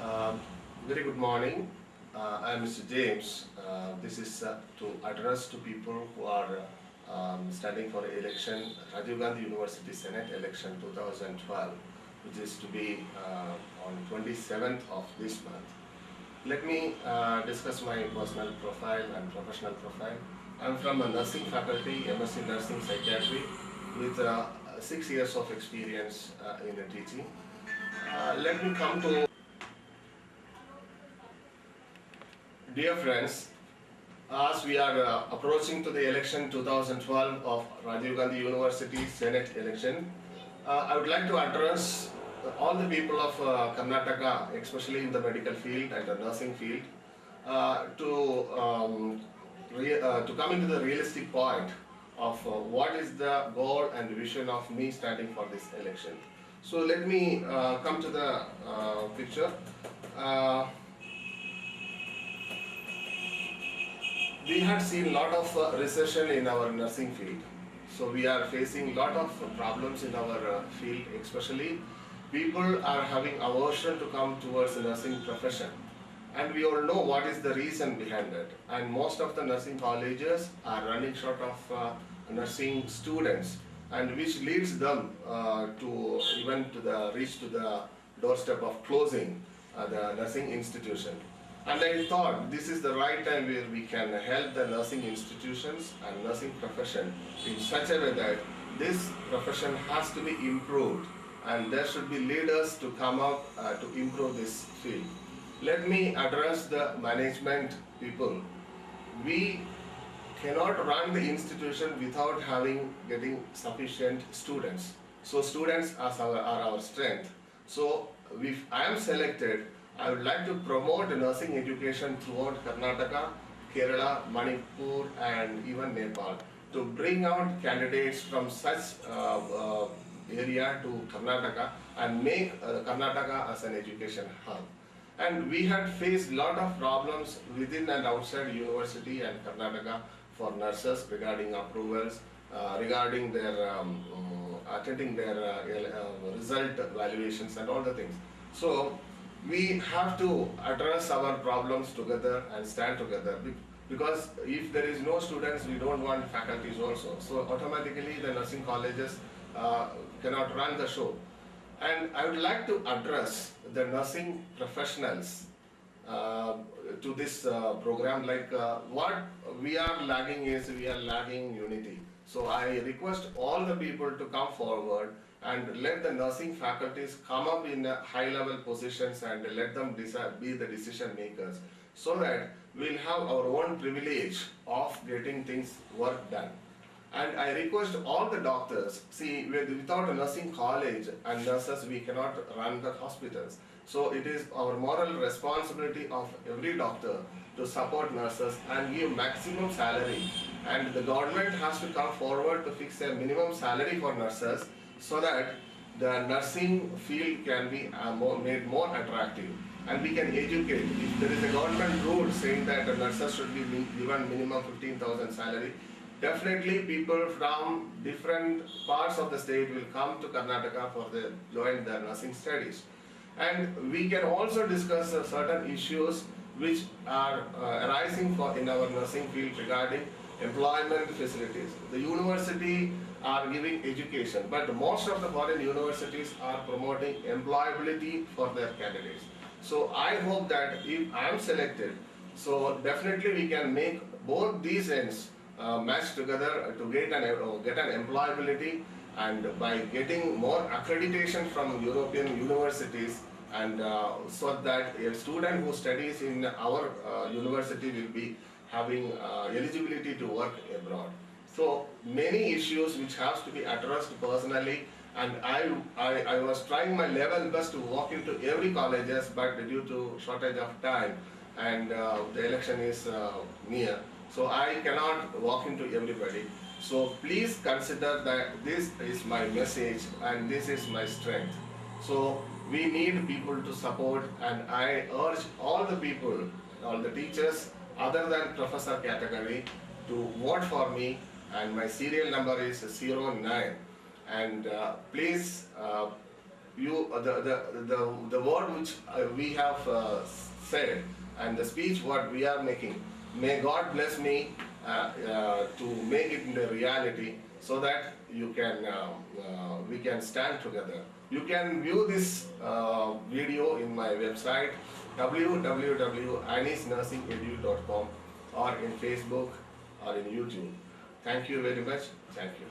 Um, Very good morning. I am Mr. James. This is to address to people who are studying for election, Rajiv Gandhi University Senate election 2012, which is to be on 27th of this month. Let me discuss my personal profile and professional profile. I am from a nursing faculty, MSc Nursing Psychiatry, with 6 years of experience in teaching. Let me come to Dear friends, as we are approaching to the election 2012 of Rajiv Gandhi University Senate election, I would like to address all the people of Karnataka, especially in the medical field and the nursing field, to come into the realistic point of what is the goal and vision of me standing for this election. So let me come to the picture. We had seen a lot of recession in our nursing field. So we are facing a lot of problems in our field, especially people are having aversion to come towards the nursing profession. And we all know what is the reason behind it. And most of the nursing colleges are running short of nursing students, and which leads them to even to the reach to the doorstep of closing the nursing institution. And I thought this is the right time where we can help the nursing institutions and nursing profession in such a way that this profession has to be improved, and there should be leaders to come up to improve this field. Let me address the management people. We cannot run the institution without getting sufficient students. So students are our strength. So if I am selected, I would like to promote nursing education throughout Karnataka, Kerala, Manipur, and even Nepal, to bring out candidates from such area to Karnataka and make Karnataka as an education hub. And we had faced a lot of problems within and outside university and Karnataka for nurses regarding approvals, regarding their attending their result evaluations and all the things. So we have to address our problems together and stand together, because if there is no students, we don't want faculties also. So automatically the nursing colleges cannot run the show. And I would like to address the nursing professionals to this program, like what we are lagging is we are lagging unity. So I request all the people to come forward and let the nursing faculties come up in high level positions and let them be the decision makers, so that we'll have our own privilege of getting things work done. And I request all the doctors, see, without a nursing college and nurses, we cannot run the hospitals. So it is our moral responsibility of every doctor to support nurses and give maximum salary. And the government has to come forward to fix a minimum salary for nurses, so that the nursing field can be made more attractive. And we can educate. If there is a government rule saying that the nurses should be given minimum 15,000 salary, definitely people from different parts of the state will come to Karnataka for join their nursing studies. And we can also discuss certain issues which are arising in our nursing field regarding employment facilities. The university are giving education, but most of the foreign universities are promoting employability for their candidates. So I hope that if I am selected, so definitely we can make both these ends match together to get an employability, and by getting more accreditation from European universities, and so that a student who studies in our university will be having eligibility to work abroad. So many issues which has to be addressed personally, and I was trying my level best to walk into every colleges, but due to shortage of time and the election is near, so I cannot walk into everybody. So please consider that this is my message and this is my strength. So we need people to support, and I urge all the people, all the teachers other than professor category, to vote for me, and my serial number is 09. And please you the word which we have said, and the speech what we are making, may God bless me to make it into reality, so that you can we can stand together. You can view this video in my website www.anisnursingedu.com, or in Facebook or in YouTube. Thank you very much. Thank you.